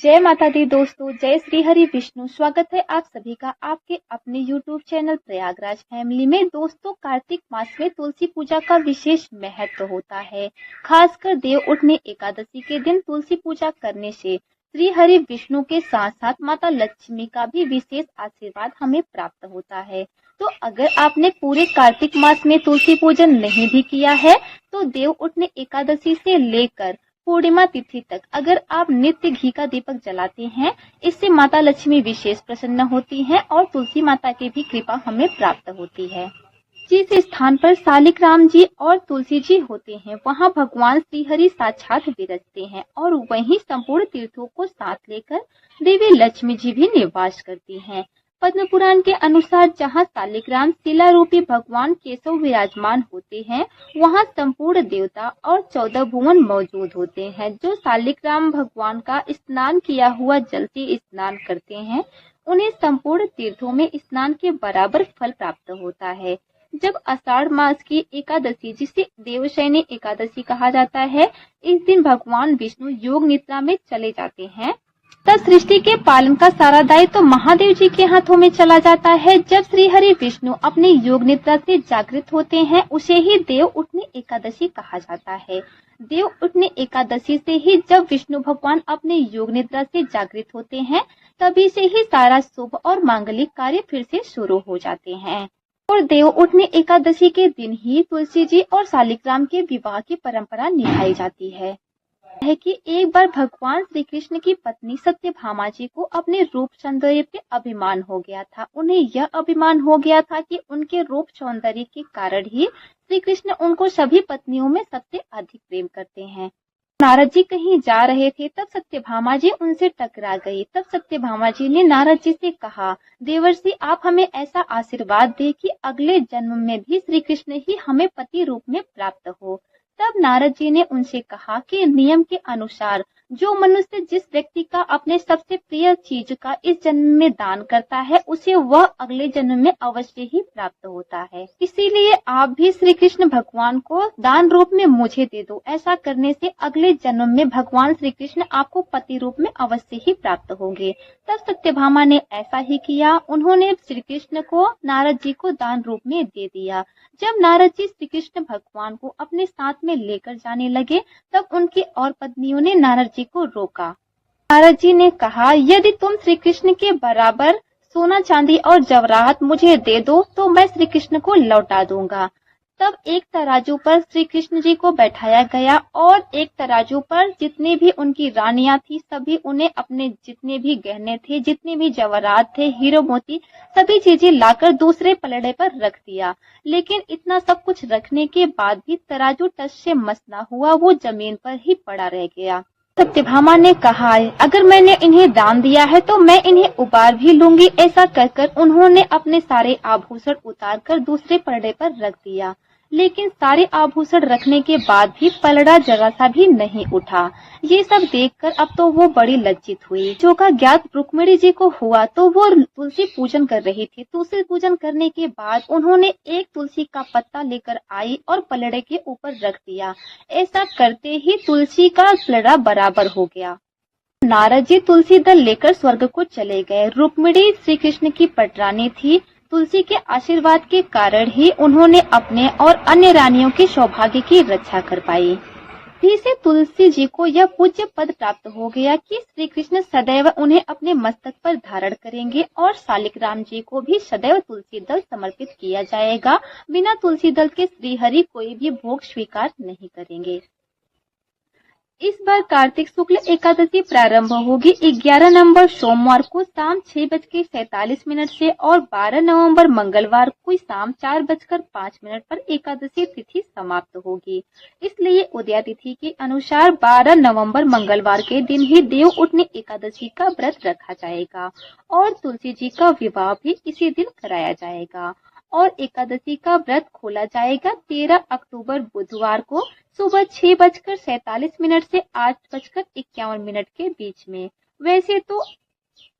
जय माता दी दोस्तों, जय श्री हरि विष्णु। स्वागत है आप सभी का आपके अपने YouTube चैनल प्रयागराज फैमिली में। दोस्तों, कार्तिक मास में तुलसी पूजा का विशेष महत्व होता है। खासकर देव उठनी एकादशी के दिन तुलसी पूजा करने से श्री हरि विष्णु के साथ साथ माता लक्ष्मी का भी विशेष आशीर्वाद हमें प्राप्त होता है। तो अगर आपने पूरे कार्तिक मास में तुलसी पूजन नहीं भी किया है तो देव उठनी एकादशी से लेकर पूर्णिमा तिथि तक अगर आप नित्य घी का दीपक जलाते हैं, इससे माता लक्ष्मी विशेष प्रसन्न होती हैं और तुलसी माता की भी कृपा हमें प्राप्त होती है। जिस स्थान पर शालिग्राम जी और तुलसी जी होते हैं, वहां भगवान श्री हरि साक्षात विराजते हैं और वहीं संपूर्ण तीर्थों को साथ लेकर देवी लक्ष्मी जी भी निवास करती हैं। पद्म पुराण के अनुसार जहां शालिग्राम शिला रूपी भगवान केशव विराजमान होते हैं, वहां संपूर्ण देवता और 14 भुवन मौजूद होते हैं, जो शालिग्राम भगवान का स्नान किया हुआ जल से स्नान करते हैं। उन्हें संपूर्ण तीर्थों में स्नान के बराबर फल प्राप्त होता है। जब आषाढ़ मास की एकादशी, जिसे देवशयनी एकादशी कहा जाता है, इस दिन भगवान विष्णु योग निद्रा में चले जाते हैं, तब सृष्टि के पालन का सारा दायित्व तो महादेव जी के हाथों में चला जाता है। जब श्री हरि विष्णु अपने योग निद्रा से जागृत होते हैं, उसे ही देव उठनी एकादशी कहा जाता है। देव उठनी एकादशी से ही जब विष्णु भगवान अपने योग निद्रा से जागृत होते हैं, तभी से ही सारा शुभ और मांगलिक कार्य फिर से शुरू हो जाते हैं। और देव उठनी एकादशी के दिन ही तुलसी जी और शालिग्राम के विवाह की परंपरा निभाई जाती है कि एक बार भगवान श्री कृष्ण की पत्नी सत्यभामा जी को अपने रूप सौंदर्य पे अभिमान हो गया था। उन्हें यह अभिमान हो गया था कि उनके रूप सौंदर्य के कारण ही श्री कृष्ण उनको सभी पत्नियों में सबसे अधिक प्रेम करते हैं। नारद जी कहीं जा रहे थे, तब सत्यभामा जी उनसे टकरा गई। तब सत्यभामा जी ने नारद जी से कहा, देवर्षि आप हमें ऐसा आशीर्वाद दे कि अगले जन्म में भी श्री कृष्ण ही हमें पति रूप में प्राप्त हो। तब नारद जी ने उनसे कहा कि नियम के अनुसार जो मनुष्य जिस व्यक्ति का अपने सबसे प्रिय चीज का इस जन्म में दान करता है, उसे वह अगले जन्म में अवश्य ही प्राप्त होता है। इसीलिए आप भी श्री कृष्ण भगवान को दान रूप में मुझे दे दो। ऐसा करने से अगले जन्म में भगवान श्री कृष्ण आपको पति रूप में अवश्य ही प्राप्त होंगे। तब सत्यभामा ने ऐसा ही किया। उन्होंने श्री कृष्ण को नारद जी को दान रूप में दे दिया। जब नारद जी श्री कृष्ण भगवान को अपने साथ में लेकर जाने लगे, तब उनकी और पत्नियों ने नारद जी को रोका। नारद जी ने कहा, यदि तुम श्री कृष्ण के बराबर सोना चांदी और जवाहरात मुझे दे दो तो मैं श्री कृष्ण को लौटा दूंगा। तब एक तराजू पर श्री कृष्ण जी को बैठाया गया और एक तराजू पर जितने भी उनकी रानियां थी, सभी उन्हें अपने जितने भी गहने थे, जितने भी जवाहरात थे, हीरो मोती, सभी चीजें लाकर दूसरे पलड़े पर रख दिया। लेकिन इतना सब कुछ रखने के बाद भी तराजू टस से मस ना हुआ, वो जमीन पर ही पड़ा रह गया। सत्यभामा ने कहा, अगर मैंने इन्हें दान दिया है तो मैं इन्हें उबार भी लूंगी। ऐसा कहकर उन्होंने अपने सारे आभूषण उतारकर दूसरे पलड़े पर रख दिया। लेकिन सारे आभूषण रखने के बाद भी पलड़ा जरा सा भी नहीं उठा। ये सब देखकर अब तो वो बड़ी लज्जित हुई। जो का ज्ञात रुक्मिणी जी को हुआ तो वो तुलसी पूजन कर रही थी। तुलसी पूजन करने के बाद उन्होंने एक तुलसी का पत्ता लेकर आई और पलड़े के ऊपर रख दिया। ऐसा करते ही तुलसी का पलड़ा बराबर हो गया। नारद जी तुलसी दल लेकर स्वर्ग को चले गए। रुक्मिणी श्री कृष्ण की पटरानी थी। तुलसी के आशीर्वाद के कारण ही उन्होंने अपने और अन्य रानियों के सौभाग्य की रक्षा कर पाई। भी से तुलसी जी को यह पूज्य पद प्राप्त हो गया कि श्री कृष्ण सदैव उन्हें अपने मस्तक पर धारण करेंगे और शालिग्राम जी को भी सदैव तुलसी दल समर्पित किया जाएगा। बिना तुलसी दल के श्री हरि कोई भी भोग स्वीकार नहीं करेंगे। इस बार कार्तिक शुक्ल एकादशी प्रारंभ होगी 11 नवंबर सोमवार को शाम 6:47 से और 12 नवंबर मंगलवार को शाम 4:05 पर एकादशी तिथि समाप्त होगी। इसलिए उदया तिथि के अनुसार 12 नवंबर मंगलवार के दिन ही देव उठनी एकादशी का व्रत रखा जाएगा और तुलसी जी का विवाह भी इसी दिन कराया जाएगा और एकादशी का व्रत खोला जाएगा 13 अक्टूबर बुधवार को सुबह 6:47 से 8:51 के बीच में। वैसे तो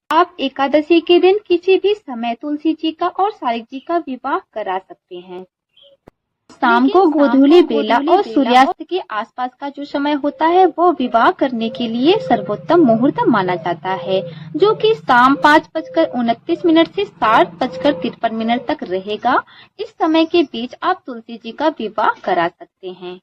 आप एकादशी के दिन किसी भी समय तुलसी जी का और शालिग जी का विवाह करा सकते हैं। शाम को गोधूली बेला और सूर्यास्त के आसपास का जो समय होता है वो विवाह करने के लिए सर्वोत्तम मुहूर्त माना जाता है, जो कि शाम 5:29 से 7:53 तक रहेगा। इस समय के बीच आप तुलसी जी का विवाह करा सकते हैं।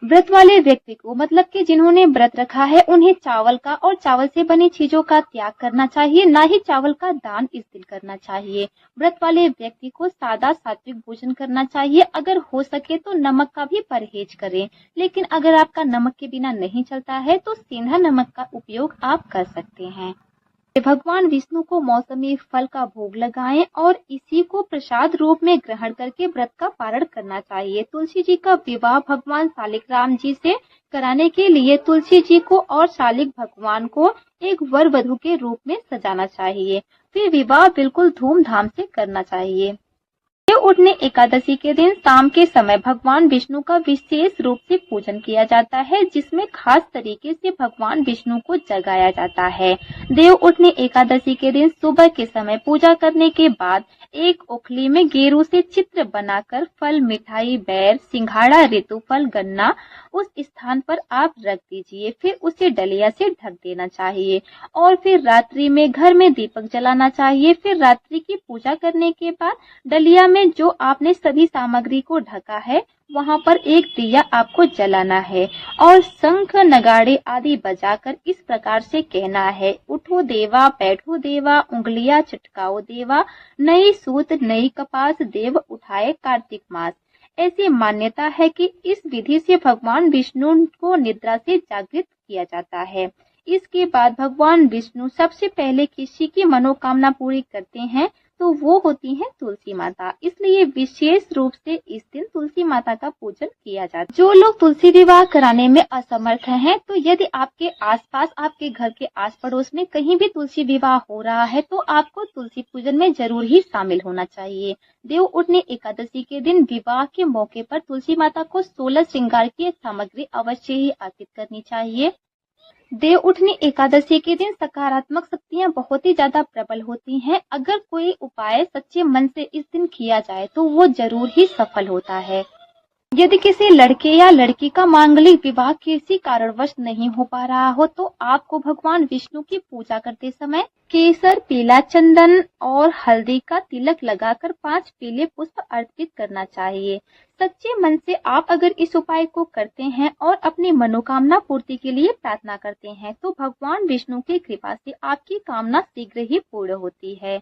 व्रत वाले व्यक्ति को मतलब कि जिन्होंने व्रत रखा है उन्हें चावल का और चावल से बनी चीजों का त्याग करना चाहिए, ना ही चावल का दान इस दिन करना चाहिए। व्रत वाले व्यक्ति को सादा सात्विक भोजन करना चाहिए। अगर हो सके तो नमक का भी परहेज करें, लेकिन अगर आपका नमक के बिना नहीं चलता है तो सेंधा नमक का उपयोग आप कर सकते हैं। भगवान विष्णु को मौसमी फल का भोग लगाएं और इसी को प्रसाद रूप में ग्रहण करके व्रत का पारण करना चाहिए। तुलसी जी का विवाह भगवान शालिग्राम जी से कराने के लिए तुलसी जी को और शालिग भगवान को एक वर वधू के रूप में सजाना चाहिए। फिर विवाह बिल्कुल धूमधाम से करना चाहिए। उठने एकादशी के दिन शाम के समय भगवान विष्णु का विशेष रूप से पूजन किया जाता है, जिसमें खास तरीके से भगवान विष्णु को जगाया जाता है। देव उठने एकादशी के दिन सुबह के समय पूजा करने के बाद एक ओखली में गेरू से चित्र बनाकर फल, मिठाई, बैर, सिंघाड़ा, ऋतुफल, गन्ना उस स्थान पर आप रख दीजिए। फिर उसे डलिया से ढक देना चाहिए और फिर रात्रि में घर में दीपक जलाना चाहिए। फिर रात्रि की पूजा करने के बाद डलिया में जो आपने सभी सामग्री को ढका है वहां पर एक दिया आपको जलाना है और शंख, नगाड़े आदि बजाकर इस प्रकार से कहना है, उठो देवा, बैठो देवा, उंगलियां चटकाओ देवा, नई सूत नई कपास देव उठाए कार्तिक मास। ऐसी मान्यता है कि इस विधि से भगवान विष्णु को निद्रा से जागृत किया जाता है। इसके बाद भगवान विष्णु सबसे पहले किसी की मनोकामना पूरी करते हैं तो वो होती है तुलसी माता। इसलिए विशेष रूप से इस दिन तुलसी माता का पूजन किया जाता है। जो लोग तुलसी विवाह कराने में असमर्थ हैं, तो यदि आपके आसपास, आपके घर के आस पड़ोस में कहीं भी तुलसी विवाह हो रहा है तो आपको तुलसी पूजन में जरूर ही शामिल होना चाहिए। देव उठने एकादशी के दिन विवाह के मौके पर तुलसी माता को 16 श्रृंगार की सामग्री अवश्य ही अर्पित करनी चाहिए। देव उठनी एकादशी के दिन सकारात्मक शक्तियां बहुत ही ज्यादा प्रबल होती हैं। अगर कोई उपाय सच्चे मन से इस दिन किया जाए तो वो जरूर ही सफल होता है। यदि किसी लड़के या लड़की का मांगलिक विवाह किसी कारणवश नहीं हो पा रहा हो तो आपको भगवान विष्णु की पूजा करते समय केसर, पीला चंदन और हल्दी का तिलक लगाकर 5 पीले पुष्प अर्पित करना चाहिए। सच्चे मन से आप अगर इस उपाय को करते हैं और अपनी मनोकामना पूर्ति के लिए प्रार्थना करते हैं तो भगवान विष्णु की कृपा से आपकी कामना शीघ्र ही पूर्ण होती है।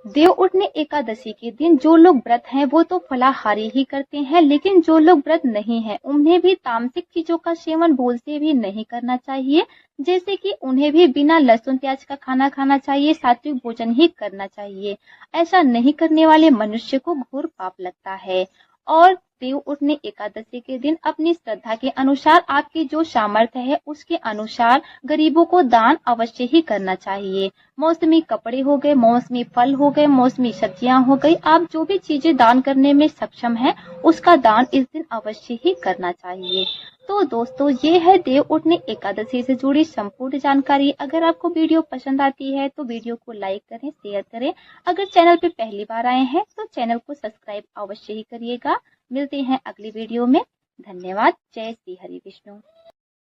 देव उठने एकादशी के दिन जो लोग व्रत हैं वो तो फलाहारी ही करते हैं, लेकिन जो लोग व्रत नहीं हैं उन्हें भी तामसिक चीजों का सेवन भूल से भी नहीं करना चाहिए। जैसे कि उन्हें भी बिना लहसुन प्याज का खाना खाना चाहिए, सात्विक भोजन ही करना चाहिए। ऐसा नहीं करने वाले मनुष्य को घोर पाप लगता है। और देव उठने एकादशी के दिन अपनी श्रद्धा के अनुसार, आपकी जो सामर्थ्य है उसके अनुसार गरीबों को दान अवश्य ही करना चाहिए। मौसमी कपड़े हो गए, मौसमी फल हो गए, मौसमी सब्जियां हो गई, आप जो भी चीजें दान करने में सक्षम हैं उसका दान इस दिन अवश्य ही करना चाहिए। तो दोस्तों, ये है देव उठने एकादशी से जुड़ी संपूर्ण जानकारी। अगर आपको वीडियो पसंद आती है तो वीडियो को लाइक करें, शेयर करें। अगर चैनल पे पहली बार आए हैं तो चैनल को सब्सक्राइब अवश्य ही करिएगा। मिलते हैं अगली वीडियो में। धन्यवाद। जय श्री हरि विष्णु।